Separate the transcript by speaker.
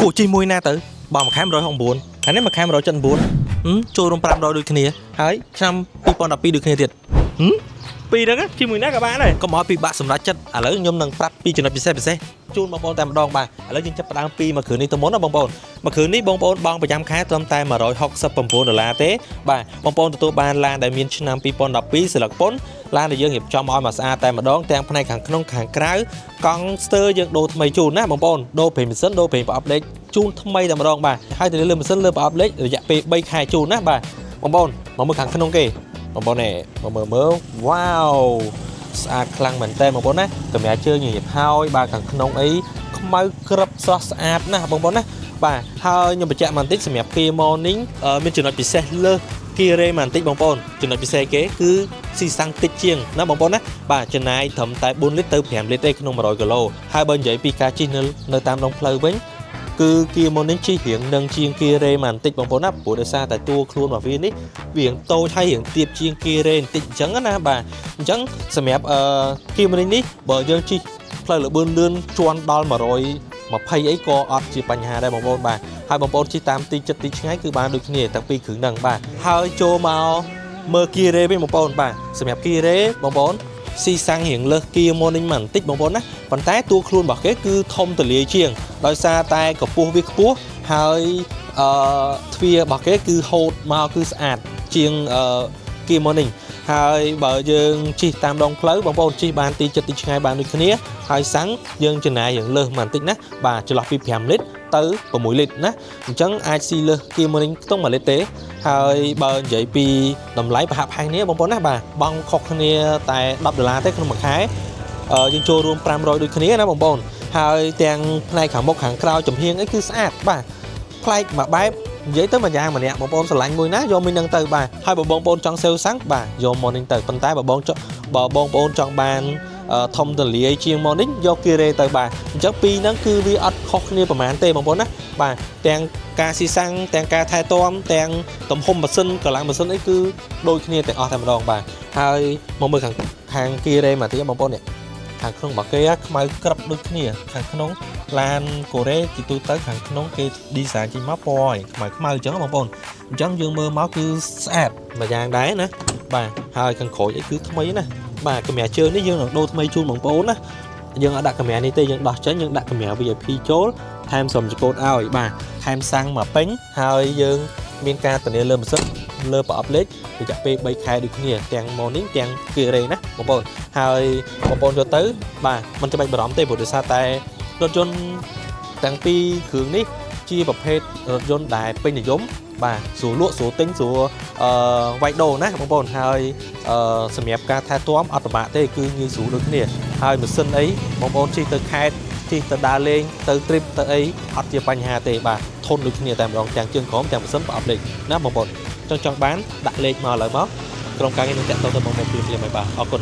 Speaker 1: គួរជីមួយណាទៅបើមួយខែ169ហើយនេះមួយខែ174ចូលរួម500ដូចគ្នាហើយឆ្នាំ2012ដូចគ្នាទៀតពីរហ្នឹងជាមួយណាក៏បានដែរកុំឲ្យពិបាកសម្រាប់ចិត្តឥឡូវខ្ញុំនឹងប្រាប់ពីចំណុចពិសេសជូនបងប្អូនតែម្ដងបាទឥឡូវយើងចាប់ផ្ដើមពីមួយគ្រឿងនេះទៅមុនណាបងប្អូនមួយគ្រឿងនេះបងប្អូនបងប្រចាំខែត្រឹមតែ$169ទេបាទបងប្អូនទទួលបានឡានដែលមានឆ្នាំ2012សិលឹកពុនឡានដែលយើងរៀបចំឲ្យមកស្អាតតែម្ដងទាំងផ្នែកខាងក្នុងខាងក្រៅកង់ស្ទ័រយើងដូរថ្មីជូនណាបងប្អូនដូរប្រេងម៉ាស៊ីនដូរប្រេងប្រអប់លេខជូនថ្មីតែម្ដងបាទហើយទៅលើម៉ាស៊ីនលើប្រអប់លេខរយៈពេល3ខែជូនណាបាទបងប្អូនមកមើលខាងក្នុងគេបងប្អូននេះមើលវ៉ាវស្អាតខ្លាំងមែនតើបងប្អូនណាកម្រាលជើងញញឹមហើយបាទខាងក្នុងអីខ្មៅក្រឹបស្រស់ស្អាតណាស់បងប្អូនណាបាទហើយខ្ញុំបញ្ជាក់បន្តិចសម្រាប់ Kia Morning មានចំណុចពិសេសលើស Kia Ray បន្តិចបងប្អូនចំណុចពិសេសគេគឺស៊ីសាំងតិចជាងណាបងប្អូនណាបាទចំណាយត្រឹមតែ4លីត្រទៅ5លីត្រទេក្នុង100គីឡូហើយបើនិយាយពីការជិះនៅតាមដងផ្លូវវិញគឺ Kia Morning ជិះរៀងនឹងជាង Kia Ray បន្តិចបងប្អូនណាព្រោះដោយសារតែតួខ្លួនរបស់វានេះវារៀងតូចហើយរៀងទាបជាង Kia Ray បន្តិចអញ្ចឹងណាបាទអញ្ចឹងសម្រាប់Kia Morning នេះបើយើងជិះផ្លូវលឿនជាន់ដល់120អីក៏អត់ជាបញ្ហាដែរបងប្អូនបាទហើយបងប្អូនជិះតាមទីចិត្តទីឆ្ងាយគឺបានដូចគ្នាទាំងពីរគ្រឿងហ្នឹងបាទហើយចូលមកមើល Kia Ray វិញបងប្អូនបាទសម្រាប់ Kia Ray បងប្អូនស៊ីសាំងរៀងលើស Kia Morning បន្តិចបងប្អូនណាប៉ុន្តែតួខ្លួនរបស់គេគឺធំទូលាយជាងដោយសារតែកម្ពស់វាខ្ពស់ហើយទ្វាររបស់គេគឺហូតមកគឺស្អាតជាងKia Morning ហើយបើយើងជិះតាមដងផ្លូវបងប្អូនជិះបានទីចិត្តទីឆ្ងាយបានដូចគ្នាហើយសាំងយើងចំណាយរៀងលើសបន្តិចណាបាទចន្លោះពី5លីត្រទៅ6លីត្រណាអញ្ចឹងអាចស៊ីលើស Kia Morning ខ្ទង់1លីត្រទេហើយបើនិយាយពីតម្លៃប្រហាក់ប្រហែលគ្នាបងប្អូនណាបាទបង់ខុសគ្នាតែ$10ទេក្នុងមួយខែយើងចូលរួម500ដូចគ្នាណាបងប្អូនហើយទាំងផ្នែកខាងមុខខាងក្រោយចំហៀងអីគឺស្អាតបាទប្លែកមួយបែបនិយាយទៅម្យ៉ាងម្នាក់បងប្អូនស្រឡាញ់មួយណាយកមួយនឹងទៅបាទហើយបើបងប្អូនចង់សេវសាំងបាទយក Morning ទៅប៉ុន្តែបើបងប្អូនចង់បានធំទលាយជាង Morning យក Kia Ray ទៅបាទអញ្ចឹងពីរហ្នឹងគឺវាអត់ខុសគ្នាប្រហែលទេបងប្អូនណាបាទទាំងការស៊ីសាំងទាំងការថែទាំទាំងទំហំម៉ាស៊ីនកន្លងម៉ាស៊ីនអីគឺដូចគ្នាទាំងអស់តែម្ដងបាទហើយមកមើលខាង Kia Ray មកទៀតបងប្អូននេះខាងក្នុងរបស់គេខ្មៅក្រឹបដូចគ្នាខាងក្នុងឡានកូរ៉េទីទូទៅខាងក្នុងគេ design ចេញមកពណ៌ខ្មៅអញ្ចឹងបងប្អូនអញ្ចឹងយើងមើលមកគឺស្អាតមួយយ៉ាងដែរណាបាទហើយខាងក្រោយអីគឺថ្មីណាបាទកាមេរ៉ាជើងនេះយើងនឹងដូរថ្មីជូនបងប្អូនណាយើងអត់ដាក់កាមេរ៉ានេះទេយើងដោះចេញយើងដាក់កាមេរ៉ា VIP ចូលថែមសំចកូតឲ្យបាទថែមសាំងមកពេញហើយយើងមានការធានាលើម៉ាស៊ីនលើប្រអប់លេខរយៈពេល3ខែដូចគ្នាទាំង Morning ទាំង Kia Ray ណាបងប្អូនហើយបងប្អូនយកទៅបាទមិនចាំបាច់បារម្ភទេព្រោះដោយសារតែរថយន្តទាំងពីរគ្រឿងនេះជាប្រភេទរថយន្តដែលពេញនិយមបាទស្រួលលក់ស្រួលទិញស្រួលវាយដូរណាបងប្អូនហើយសម្រាប់ការថែទាំអត់ពិបាកទេគឺងាយស្រួលដូចគ្នាហើយម៉ាស៊ីនអីបងប្អូនជិះទៅខេត្តជិះទៅដើរលេងទៅ trip ទៅអីអត់ជាបញ្ហាទេបាទធន់ដូចគ្នាតែម្ដងទាំងជើងក្រោមទាំងម៉ាស៊ីនប្រអប់លេខណាបងប្អូនចង់បានដាក់លេខមកឥឡូវមកក្រុមការងារនឹងតាក់ទងទៅបងប្អូនភ្លាមៗហើយបាទអរគុណ